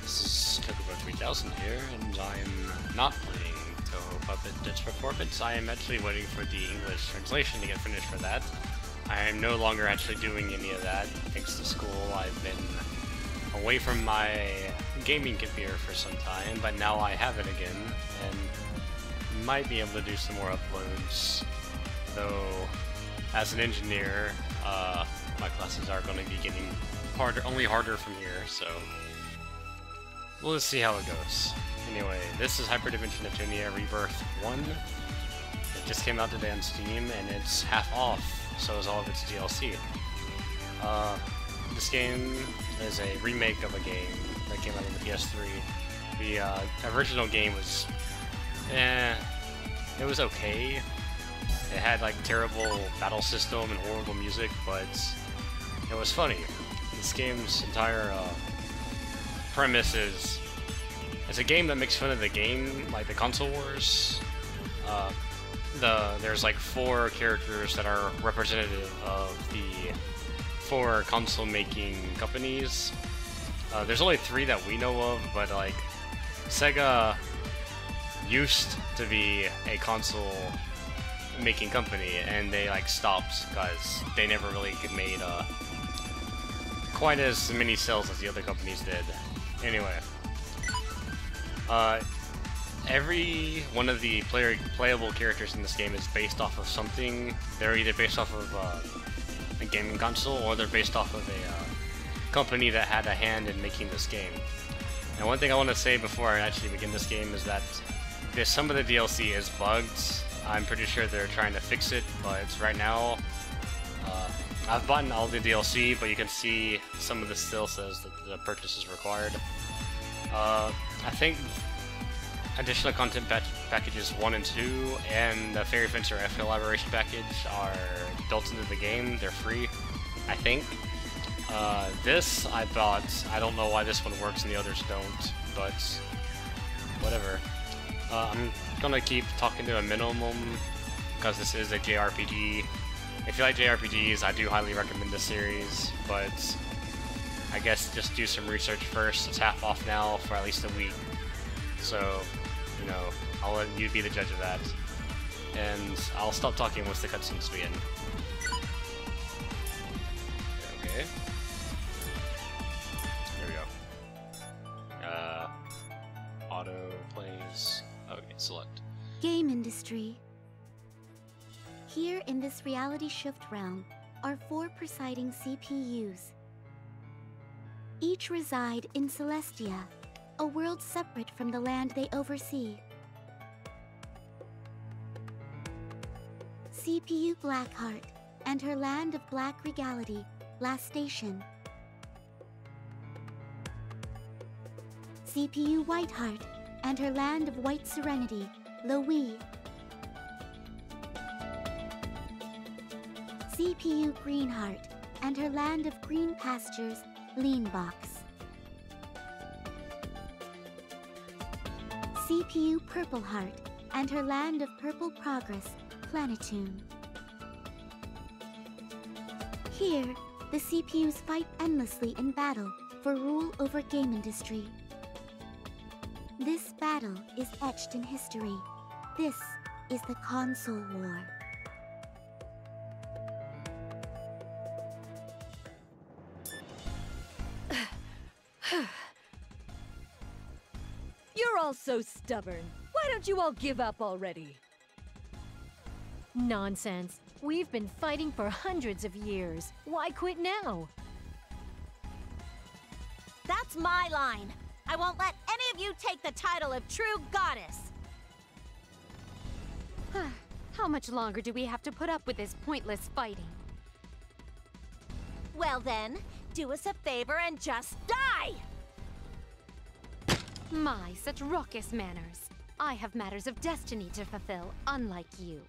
This is Tokubo 3000 here, and I'm not playing Toho Puppet Ditch Performance. I am actually waiting for the English translation to get finished for that. I am no longer actually doing any of that. Thanks to school, I've been away from my gaming computer for some time, but now I have it again, and might be able to do some more uploads. Though, as an engineer, my classes are going to be getting only harder from here, so we'll just see how it goes. Anyway, this is Hyperdimenion Neptunia Rebirth 1. It just came out today on Steam, and it's half off, so is all of its DLC. This game is a remake of a game that came out on the PS3. The original game was, it was okay. It had like terrible battle system and horrible music, but it was funny. This game's entire premise is it's a game that makes fun of the game, like the console wars. There's like 4 characters that are representative of the 4 console making companies. There's only 3 that we know of, but like Sega used to be a console making company, and they like stopped because they never really made quite as many sales as the other companies did. Anyway, every one of the playable characters in this game is based off of something. They're either based off of a gaming console, or they're based off of a company that had a hand in making this game. And one thing I want to say before I actually begin this game is that some of the DLC is bugged. I'm pretty sure they're trying to fix it, but right now, I've bought all the DLC, but you can see some of this still says that the purchase is required. I think additional content packages 1 and 2 and the Fairy Fencer F collaboration package are built into the game. They're free, I think. This I bought. I don't know why this one works and the others don't, but whatever. I'm gonna keep talking to a minimum because this is a JRPG. If you like JRPGs, I do highly recommend this series, but I guess just do some research first. It's half off now for at least a week, so, you know, I'll let you be the judge of that. And I'll stop talking once the cutscenes begin. Okay. Here we go. Auto plays. Okay, select. Game industry. Here in this reality shift realm are 4 presiding CPUs. Each reside in Celestia, a world separate from the land they oversee. CPU Blackheart and her land of black regality, Last Station. CPU Whiteheart and her land of white serenity, Lowi. CPU Greenheart and her land of green pastures, Leanbox. CPU Purpleheart and her land of purple progress, Planetoon. Here, the CPUs fight endlessly in battle for rule over game industry. This battle is etched in history. This is the Console War. You're all so stubborn. Why don't you all give up already? Nonsense. We've been fighting for hundreds of years. Why quit now? That's my line. I won't let any of you take the title of true goddess. How much longer do we have to put up with this pointless fighting? Well then, do us a favor and just die! My, such raucous manners. I have matters of destiny to fulfill, unlike you.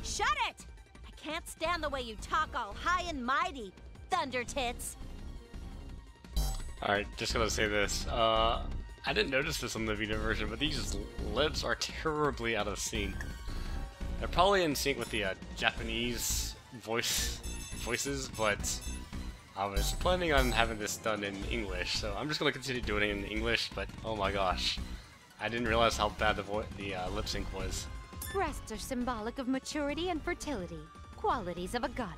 Shut it! I can't stand the way you talk all high and mighty, Thunder Tits. Alright, just gonna say this. I didn't notice this on the Vita version, but these lips are terribly out of sync. They're probably in sync with the Japanese voices, but I was planning on having this done in English, so I'm just gonna continue doing it in English, but oh my gosh. I didn't realize how bad the lip sync was. Breasts are symbolic of maturity and fertility, qualities of a goddess.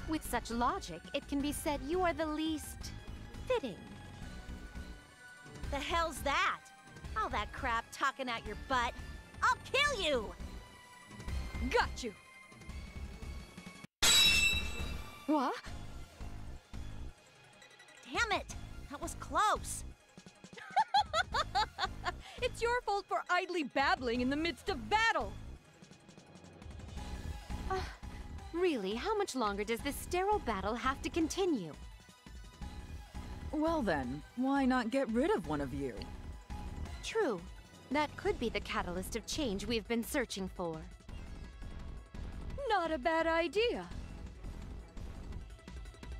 With such logic, it can be said you are the least fitting. The hell's that? All that crap talking out your butt. I'll kill you! Got you! What? Damn it! That was close. It's your fault for idly babbling in the midst of battle! Really, how much longer does this sterile battle have to continue? Well then, why not get rid of one of you? True. That could be the catalyst of change we've been searching for. Not a bad idea.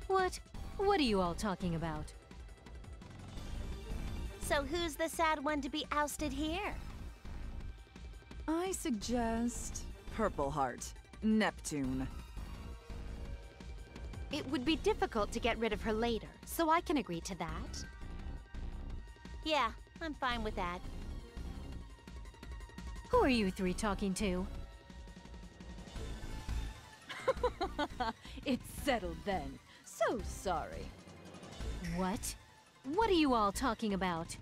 What are you all talking about? So who's the sad one to be ousted here? I suggest Purple Heart, Neptune. It would be difficult to get rid of her later, so I can agree to that. Yeah, I'm fine with that. Who are you three talking to? It's settled then. So sorry. What? What are you all talking about?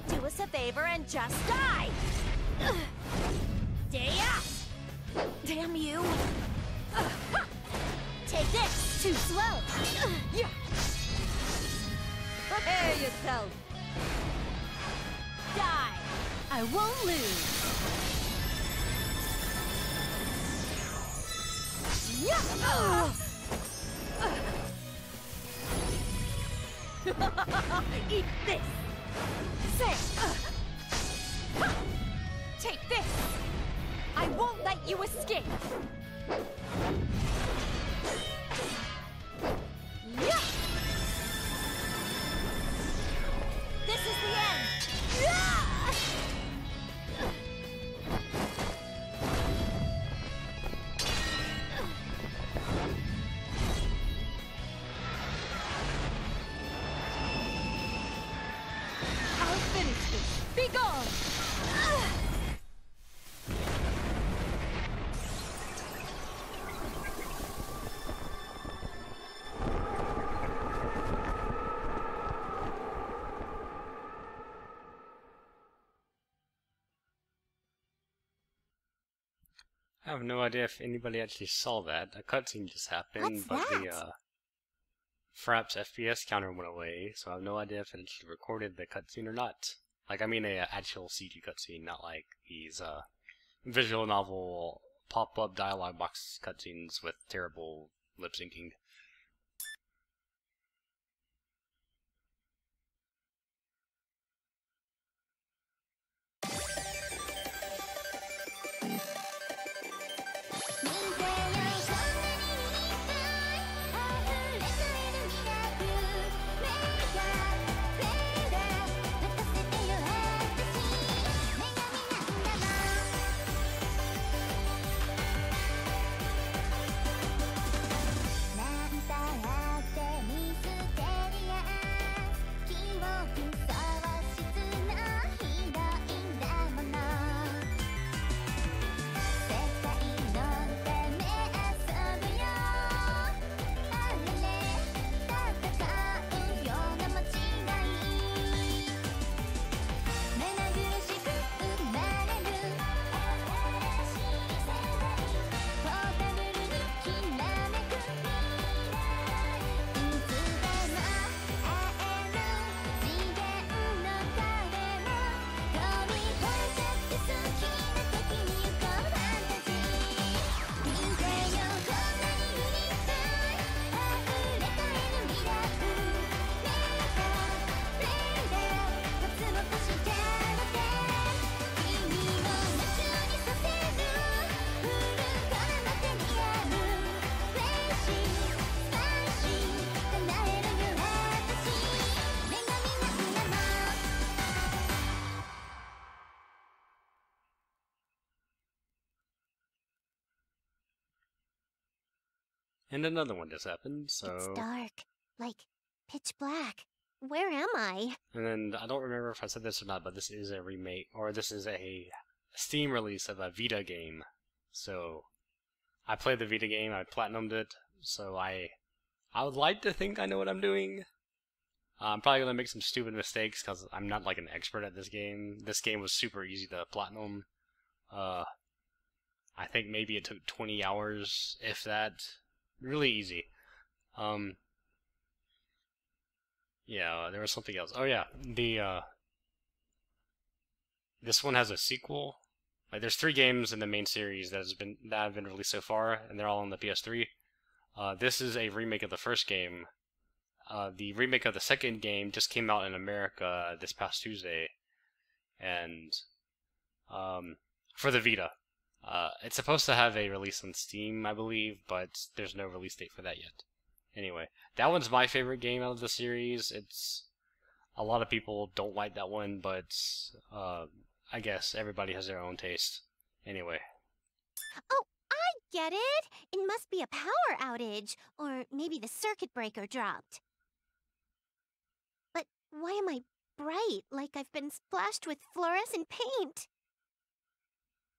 Do us a favor and just die! Daya! Damn you! Take this! Too slow! Yeah. Prepare yourself! Die! I won't lose! Yeah. Eat this! Say! Take this! I won't let you escape! Yeah. This is the end! Yeah. I'll finish this! Be gone! I have no idea if anybody actually saw that. A cutscene just happened, What's but that? the Fraps FPS counter went away, so I have no idea if it actually recorded the cutscene or not. Like, I mean a actual CG cutscene, not like these visual novel pop-up dialogue box cutscenes with terrible lip syncing. And another one just happened, It's so... dark. Like, pitch black. Where am I? And then, I don't remember if I said this or not, but this is a remake, or this is a Steam release of a Vita game. So, I played the Vita game, I platinumed it, so I would like to think I know what I'm doing. I'm probably going to make some stupid mistakes, because I'm not like an expert at this game. This game was super easy to platinum. I think maybe it took 20 hours, if that. Really easy. Yeah, there was something else. Oh yeah, this one has a sequel. Like, there's 3 games in the main series that have been released so far, and they're all on the PS3. This is a remake of the first game. The remake of the second game just came out in America this past Tuesday, and for the Vita. It's supposed to have a release on Steam, I believe, but there's no release date for that yet. Anyway, that one's my favorite game out of the series. A lot of people don't like that one, but I guess everybody has their own taste. Anyway. Oh, I get it! It must be a power outage, or maybe the circuit breaker dropped. But why am I bright, like I've been splashed with fluorescent paint?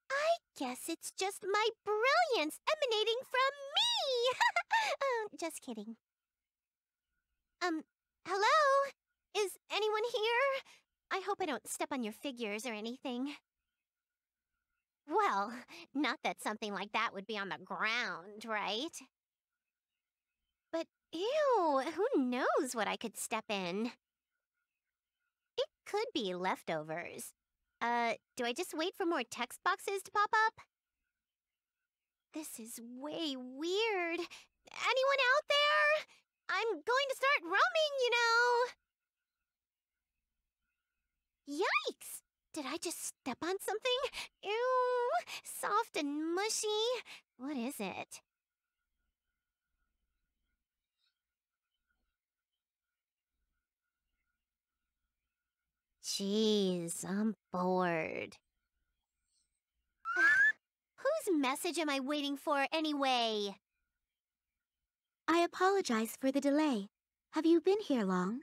I guess it's just my brilliance emanating from me! Just kidding. Hello? Is anyone here? I hope I don't step on your figures or anything. Well, not that something like that would be on the ground, right? But ew, who knows what I could step in? It could be leftovers. Do I just wait for more text boxes to pop up? This is way weird. Anyone out there? I'm going to start roaming, you know. Yikes! Did I just step on something? Ew, soft and mushy. What is it? Jeez, I'm bored. Whose message am I waiting for anyway? I apologize for the delay. Have you been here long?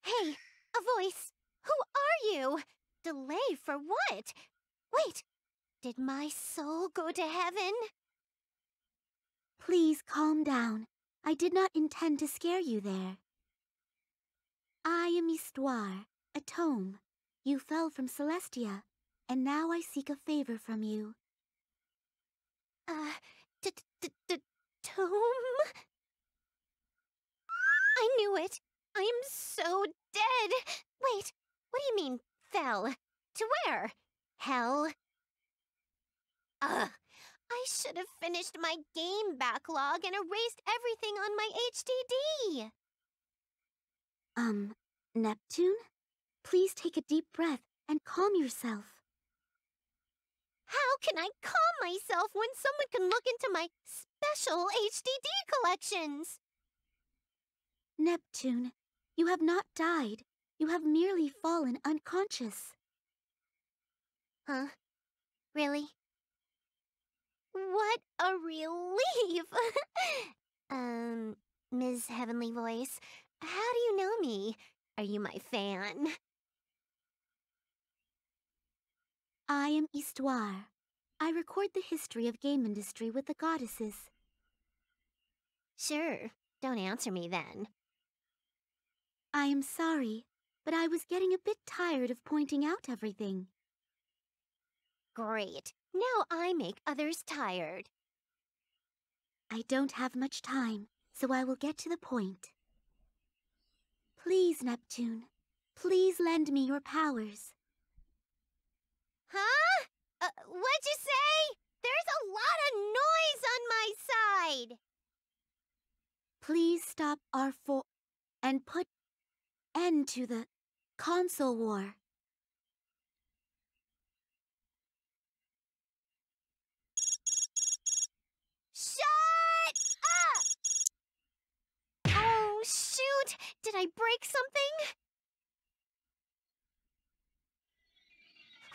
Hey, a voice. Who are you? Delay for what? Wait, did my soul go to heaven? Please calm down. I did not intend to scare you there. I am Histoire, a tome. You fell from Celestia, and now I seek a favor from you. Tome? I knew it. I am so dead. Wait, what do you mean, fell? To where? Hell? I should have finished my game backlog and erased everything on my HDD. Neptune? Please take a deep breath and calm yourself. How can I calm myself when someone can look into my special HDD collections? Neptune, you have not died. You have merely fallen unconscious. Huh? Really? What a relief! Ms. Heavenly Voice, how do you know me? Are you my fan? I am Histoire. I record the history of game industry with the goddesses. Sure, don't answer me then. I am sorry, but I was getting a bit tired of pointing out everything. Great. Now I make others tired. I don't have much time, so I will get to the point. Please, Neptune. Please lend me your powers. Huh? What'd you say? There's a lot of noise on my side. Please stop R4 and put end to the console war. Shut up! Oh, shoot! Did I break something?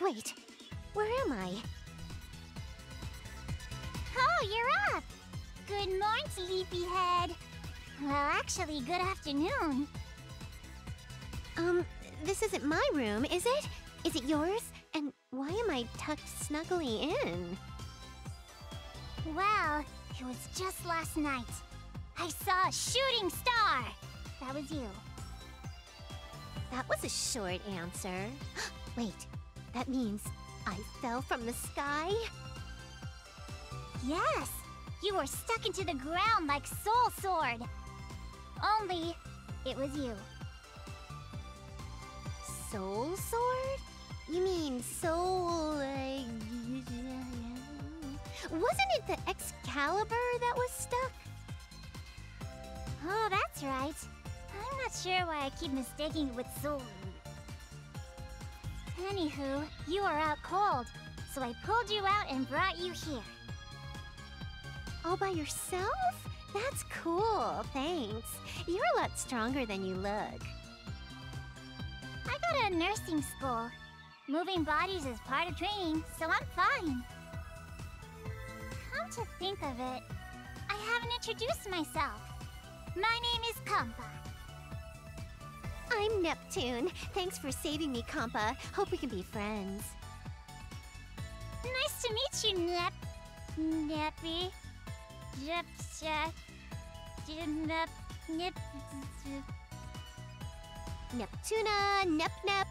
Wait, where am I? Oh, you're up! Good morning, sleepyhead. Well, actually, good afternoon. This isn't my room, is it? Is it yours? And why am I tucked snugly in? Well, it was just last night. I saw a shooting star. That was you. That was a short answer. Wait, that means I fell from the sky? Yes, you were stuck into the ground like Soul Sword. Only, it was you. Soul Sword? You mean soul... Wasn't it the Excalibur that was stuck? Oh, that's right. I'm not sure why I keep mistaking it with Soul. Anywho, you are out cold, so I pulled you out and brought you here. All by yourself? That's cool, thanks. You're a lot stronger than you look. I go to nursing school. Moving bodies is part of training, so I'm fine. Come to think of it, I haven't introduced myself. My name is Kampa. I'm Neptune. Thanks for saving me, Kampa. Hope we can be friends. Nice to meet you, Neppy. Neptuna,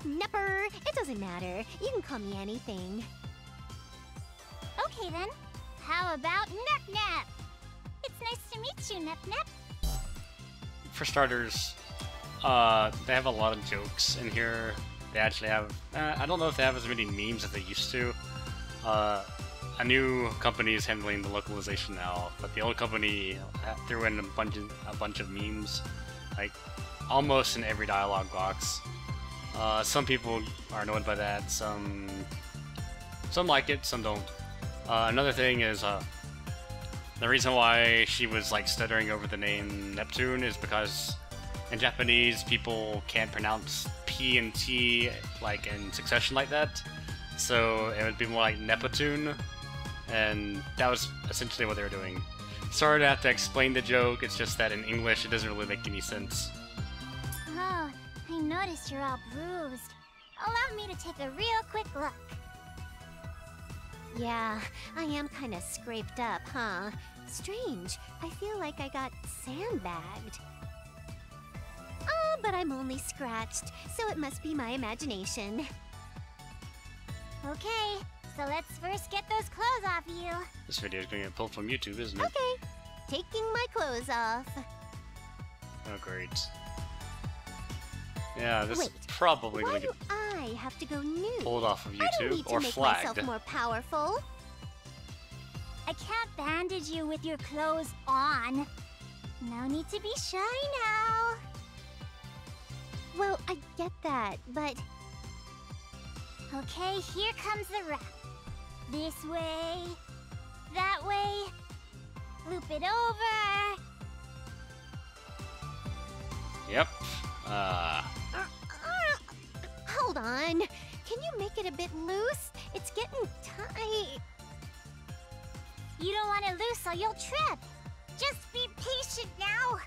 Nepper. It doesn't matter. You can call me anything. Okay then. How about Nep? It's nice to meet you, Nep. For starters, they have a lot of jokes in here. They actually have... I don't know if they have as many memes as they used to. A new company is handling the localization now, but the old company threw in a bunch of memes, like almost in every dialogue box. Some people are annoyed by that. Some like it, some don't. Another thing is the reason why she was like stuttering over the name Neptune is because in Japanese people can't pronounce P and T like in succession like that, so it would be more like Neptune, and that was essentially what they were doing. Sorry to have to explain the joke, it's just that in English it doesn't really make any sense. Oh, I noticed you're all bruised. Allow me to take a real quick look. Yeah, I am kind of scraped up, huh? Strange. I feel like I got sandbagged. But I'm only scratched, so it must be my imagination. Okay, so let's first get those clothes off you. This video is going to get pulled from YouTube, isn't it? Okay, taking my clothes off. Oh, great. Yeah, this Wait, is probably why going to do get I have to go nude? pulled off of I don't YouTube need or to make flagged. myself more powerful. I can't bandage you with your clothes on. No need to be shy now. Well, I get that, but... Okay, here comes the wrap. This way, that way, loop it over. Yep. Hold on. Can you make it a bit loose? It's getting tight. You don't want it loose or you'll trip. Just be patient now.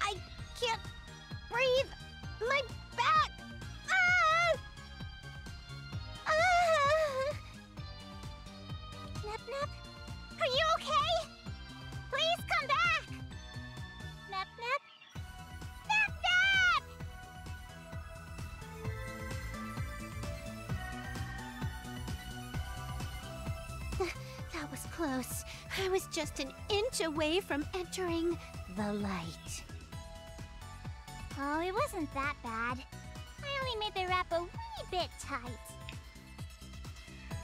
I can't breathe. My back. Ah! Ah! Nep, are you okay? Please come back. Nep. That was close. I was just an inch away from entering the light. Oh, it wasn't that bad. I only made the wrap a wee bit tight.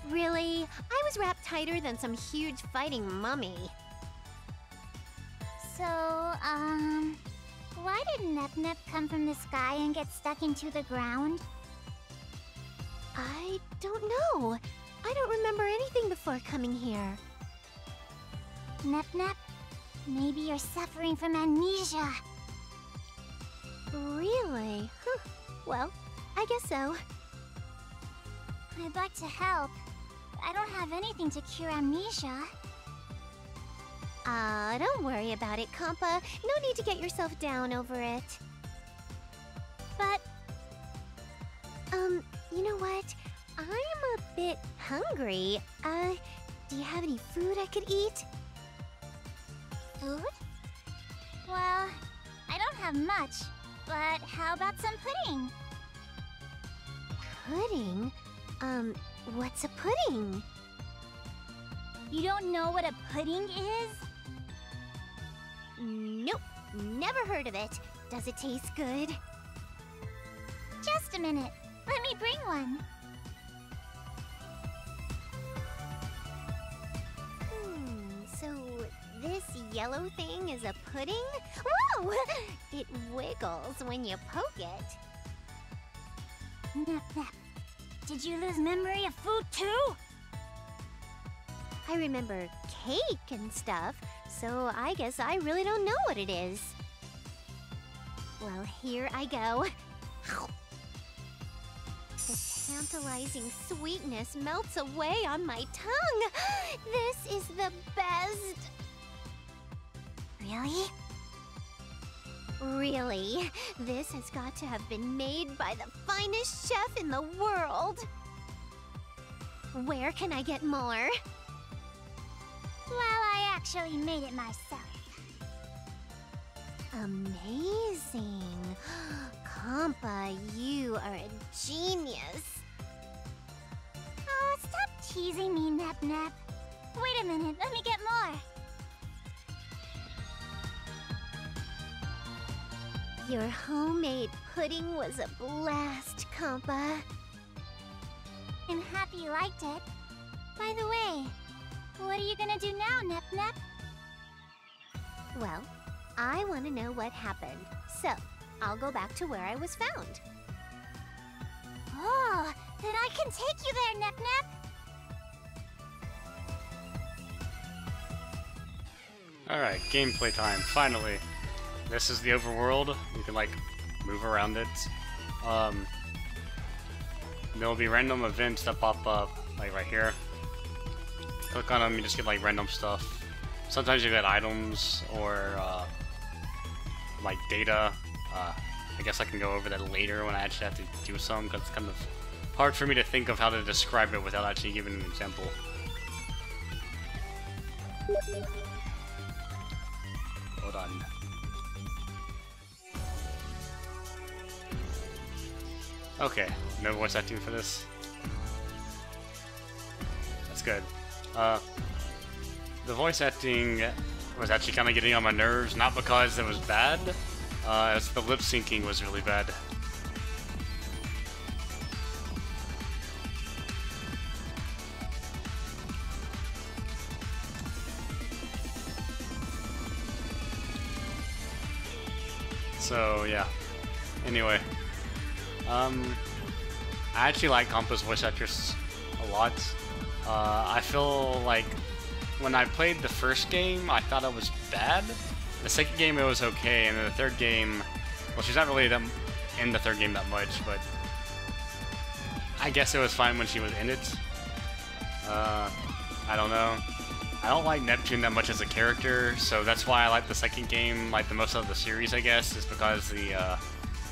Really? I was wrapped tighter than some huge fighting mummy. So, why did Nep come from the sky and get stuck into the ground? I don't know. I don't remember anything before coming here. Nep, maybe you're suffering from amnesia. Really? Well, I guess so. I'd like to help. I don't have anything to cure amnesia. Don't worry about it, Compa. No need to get yourself down over it. But you know what? I'm a bit hungry. Do you have any food I could eat? food? Well, I don't have much, but how about some pudding? Pudding? What's a pudding? You don't know what a pudding is? Nope, never heard of it. Does it taste good? Just a minute. Let me bring one. So this yellow thing is a pudding? Whoa! It wiggles when you poke it. Nep Nep. Did you lose memory of food too? I remember cake and stuff, so I guess I really don't know what it is. Well, here I go. The tantalizing sweetness melts away on my tongue. This is the best. Really? Really, this has got to have been made by the finest chef in the world. Where can I get more? Well, I actually made it myself. Amazing. Compa, you are a genius. Oh, stop teasing me, Nep Nep. Wait a minute, let me get more. Your homemade pudding was a blast, Compa. I'm happy you liked it. By the way, what are you gonna do now, Nep Nep? Well, I want to know what happened, so I'll go back to where I was found. Oh, then I can take you there, Nep Nep. Alright, gameplay time, finally. This is the overworld. You can, like, move around it. There'll be random events that pop up, like right here. Click on them, you just get, like, random stuff. Sometimes you get items, or, like, data. I guess I can go over that later when I actually have to do some, because it's kind of hard for me to think of how to describe it without actually giving an example. Hold on. Okay, no voice acting for this. That's good. The voice acting was actually kind of getting on my nerves, not because it was bad, as the lip syncing was really bad. So, yeah. Anyway. I actually like Compa's voice actress a lot. I feel like when I played the first game, I thought it was bad. The second game, it was okay, and then the third game, well, she's not really in the third game that much, but I guess it was fine when she was in it. I don't know. I don't like Neptune that much as a character, so that's why I like the second game, like the most of the series, I guess, is because the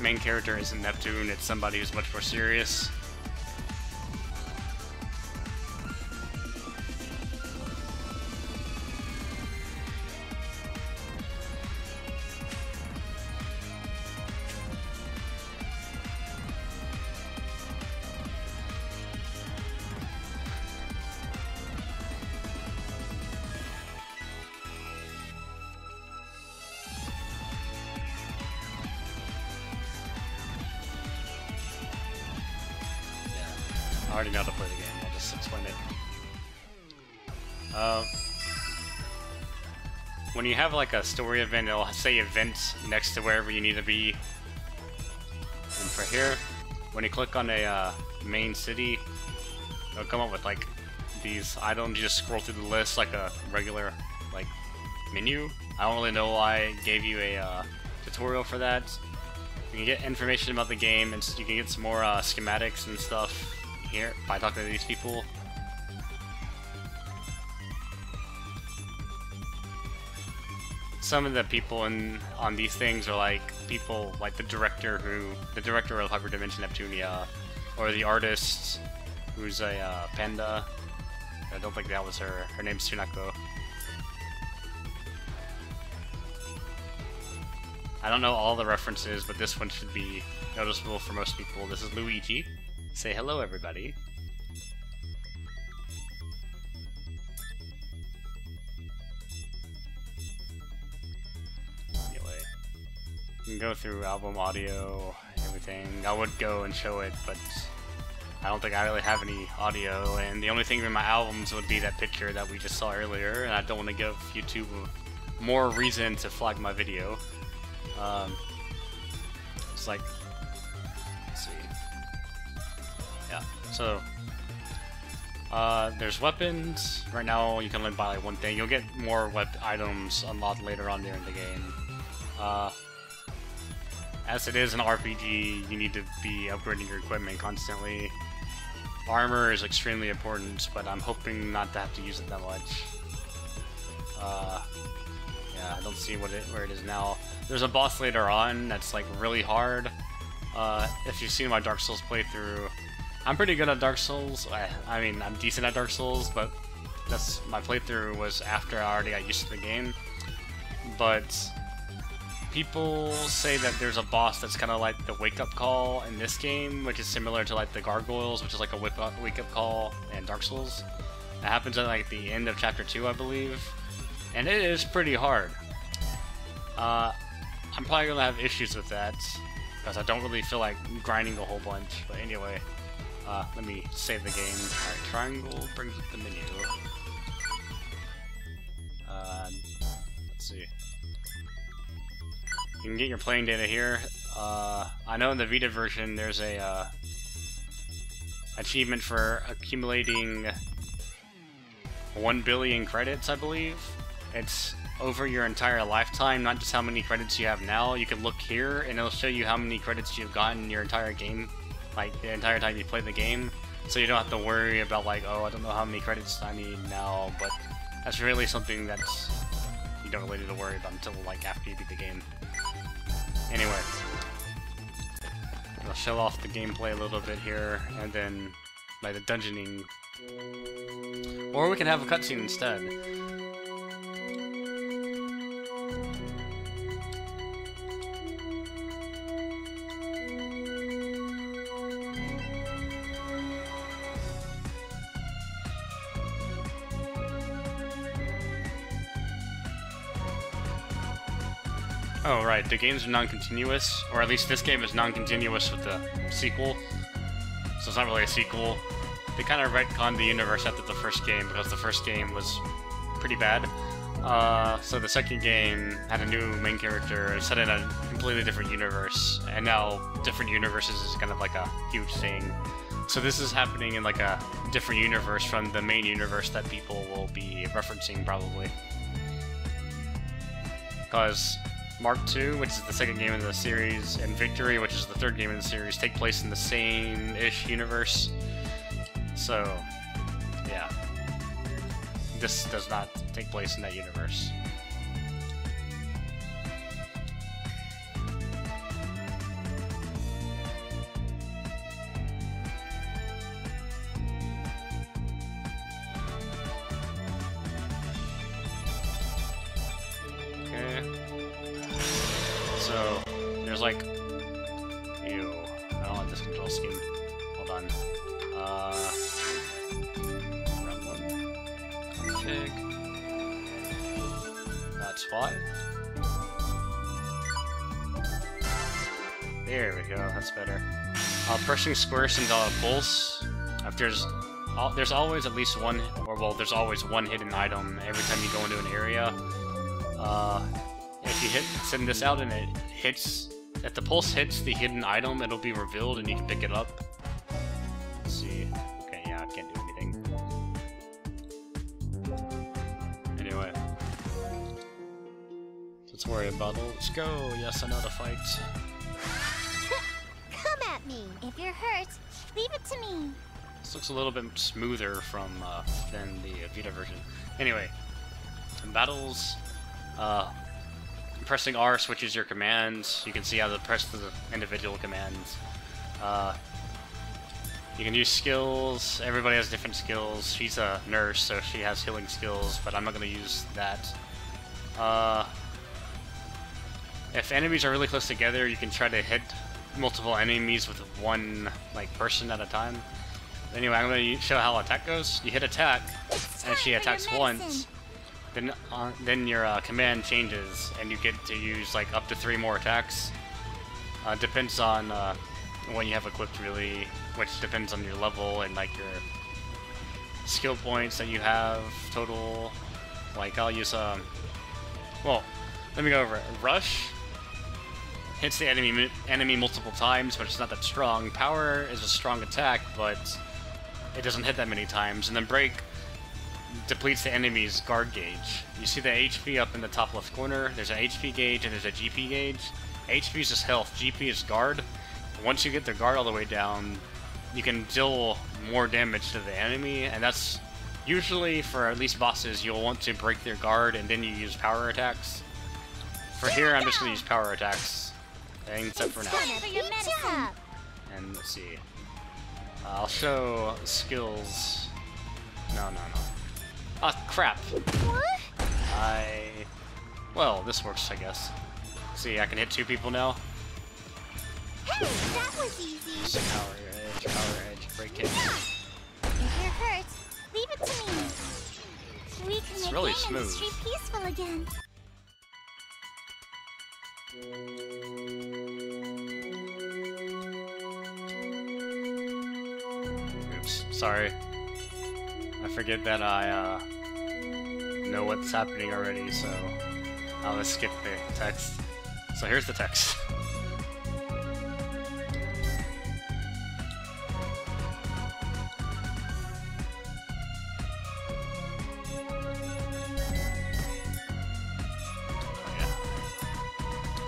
main character isn't Neptune, it's somebody who's much more serious. I already know how to play the game, I'll just explain it. When you have like a story event, it'll say events next to wherever you need to be. And for here, when you click on a main city, it'll come up with like these items. You just scroll through the list like a regular like menu. I don't really know why I gave you a tutorial for that. You can get information about the game, and you can get some more schematics and stuff here by talking to these people. some of the people on these things are like people like the director of Hyperdimenion Neptunia, or the artist who's a panda. I don't think that was her. Her name's Tsunako. I don't know all the references, but this one should be noticeable for most people. This is Luigi. Say hello, everybody. Anyway, you can go through album audio, everything. I would go and show it, but I don't think I really have any audio, and the only thing in my albums would be that picture that we just saw earlier, and I don't want to give YouTube more reason to flag my video. It's like, let's see. Yeah, so there's weapons. Right now you can only buy like one thing. You'll get more items unlocked later on during the game. As it is an RPG, you need to be upgrading your equipment constantly. Armor is extremely important, but I'm hoping not to have to use it that much. Yeah, I don't see where it is now. There's a boss later on that's like really hard. If you've seen my Dark Souls playthrough, I'm pretty good at Dark Souls. I mean, I'm decent at Dark Souls, but my playthrough was after I already got used to the game. But people say that there's a boss that's kind of like the wake-up call in this game, which is similar to like the gargoyles, which is like a wake-up call in Dark Souls. It happens at like the end of chapter 2, I believe, and it is pretty hard. I'm probably gonna have issues with that because I don't really feel like grinding a whole bunch. But anyway, let me save the game. Alright, triangle brings up the menu. Let's see. You can get your playing data here. I know in the Vita version there's a achievement for accumulating 1 billion credits, I believe. It's over your entire lifetime, not just how many credits you have now. You can look here and it'll show you how many credits you've gotten in your entire game, like the entire time you play the game. So you don't have to worry about like, oh, I don't know how many credits I need now, but that's really something that's you don't really need to worry about until like after you beat the game. Anyway, I'll show off the gameplay a little bit here, and then like the dungeoning, or we can have a cutscene instead. Oh, right, the games are non-continuous, or at least this game is non-continuous with the sequel, so it's not really a sequel. They kind of retconned the universe after the first game, because the first game was pretty bad. So the second game had a new main character, set in a completely different universe, and now different universes is kind of like a huge thing. So this is happening in like a different universe from the main universe that people will be referencing, probably. Because Mark II, which is the second game in the series, and Victory, which is the third game in the series, take place in the same-ish universe. So, yeah. This does not take place in that universe. So, there's like, ew, I don't like this control scheme. Hold on. Run one. Config. That's why. There we go, that's better. Pressing square sends out a pulse. If there's always at least one, or well, there's always one hidden item every time you go into an area. If you send this out and it hits, if the pulse hits the hidden item, it'll be revealed and you can pick it up. Let's see. Okay, yeah, I can't do anything. Anyway. Let's worry about it. Let's go. Yes, I know the fight. Come at me. If you're hurt, leave it to me. This looks a little bit smoother than the Vita version. Anyway, in battles, pressing R switches your commands. You can see how to press the individual commands. You can use skills. Everybody has different skills. She's a nurse, so she has healing skills, but I'm not going to use that. If enemies are really close together, you can try to hit multiple enemies with one person at a time. Anyway, I'm going to show how attack goes. You hit attack, and she attacks once. Then your command changes, and you get to use like up to 3 more attacks. Depends on when you have equipped, really, which depends on your level and like your skill points that you have total. Like I'll use well, let me go over it. Rush hits the enemy multiple times, but it's not that strong. Power is a strong attack, but it doesn't hit that many times. And then Break depletes the enemy's guard gauge. You see the HP up in the top left corner. There's an HP gauge and there's a GP gauge. HP is just health, GP is guard. Once you get their guard all the way down, you can deal more damage to the enemy, and that's usually, for at least bosses, you'll want to break their guard and then you use power attacks. For here, I'm just going to use power attacks, except for now. And let's see. I'll show skills. No. Ah, crap. What? Well, this works, I guess. See, I can hit 2 people now. Hey, that was easy. Power edge, break it. If you're hurt, leave it to me. We can make really game in the smooth. street peaceful again. Oops, sorry. I forget that I know what's happening already, so I'll just skip the text. So here's the text.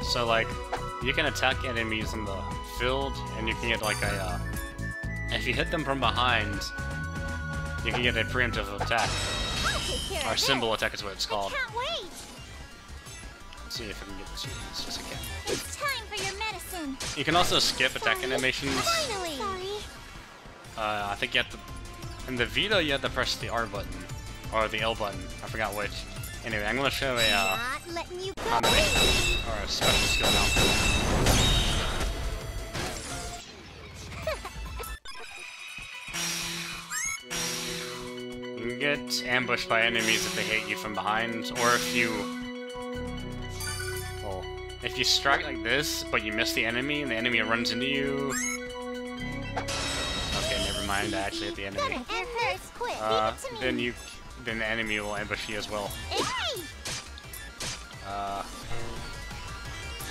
So, like, you can attack enemies in the field, and you can get, like, if you hit them from behind, you can get a preemptive attack. Or symbol attack is what it's called. Can't wait. Let's see if I can get this as just again. It's time for your medicine. You can also skip attack animations. Finally. Sorry. I think you have to... In the Vita, you have to press the R button. Or the L button. I forgot which. Anyway, I'm gonna show a, Not letting you go. or a special skill now. You can get ambushed by enemies if they hit you from behind, or if you strike like this, but you miss the enemy, and the enemy runs into you. Okay, never mind, I actually hit the enemy. If you're hurt, quit. Leave it to me. Then the enemy will ambush you as well. Hey!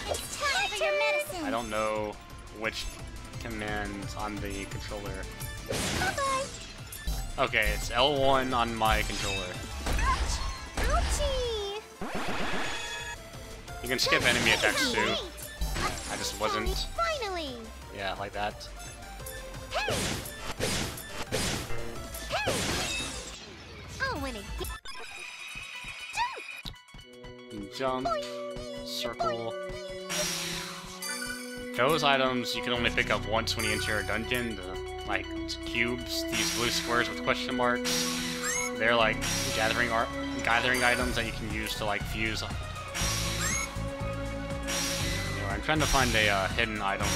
It's time for your medicine. I don't know which command on the controller. Bye-bye. Okay, it's L1 on my controller. Ouchie! You can skip enemy attacks too. I just wasn't. Finally! Yeah, like that. Hey! Hey! Oh, when it Jump, circle. Those items you can only pick up once when you enter a dungeon. The, like, cubes, these blue squares with question marks. They're like gathering items that you can use to like fuse. Anyway, I'm trying to find a hidden item.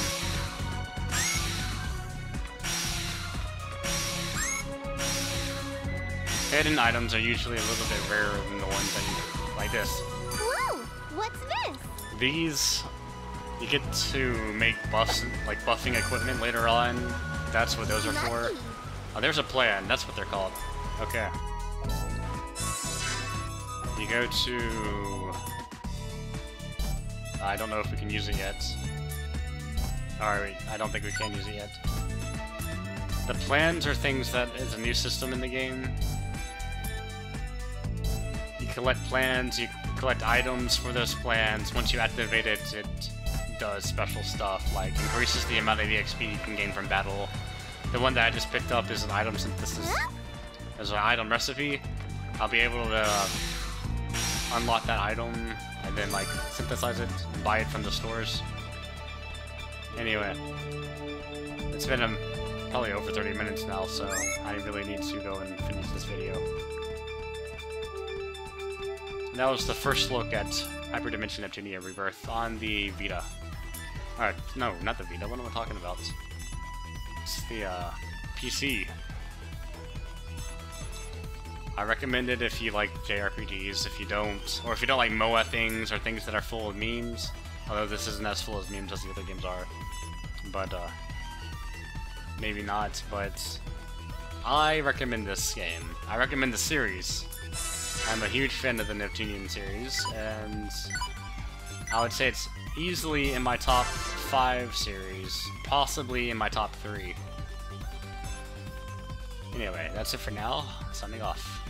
Hidden items are usually a little bit rarer than the ones that you like this. Whoa! What's this? These, you get to make buffs, like buffing equipment later on. That's what those are for. Lucky. Oh, there's a plan. That's what they're called. Okay. You go to... I don't know if we can use it yet. Alright, I don't think we can use it yet. The plans are things that is a new system in the game. You collect plans, you collect items for those plans. Once you activate it, it does special stuff, like increases the amount of EXP you can gain from battle. The one that I just picked up is an item synthesis. As an item recipe, I'll be able to unlock that item and then like synthesize it and buy it from the stores. Anyway, it's been probably over 30 minutes now, so I really need to go and finish this video. And that was the first look at Hyperdimenion Neptunia Rebirth on the Vita. Alright, no, not the Vita, what am I talking about? It's the PC. I recommend it if you like JRPGs. If you don't, or if you don't like MOA things or things that are full of memes, although this isn't as full of memes as the other games are, but maybe not, but I recommend this game. I recommend the series. I'm a huge fan of the Neptunian series, and I would say it's easily in my top 5 series, possibly in my top 3. Anyway, that's it for now. Signing off.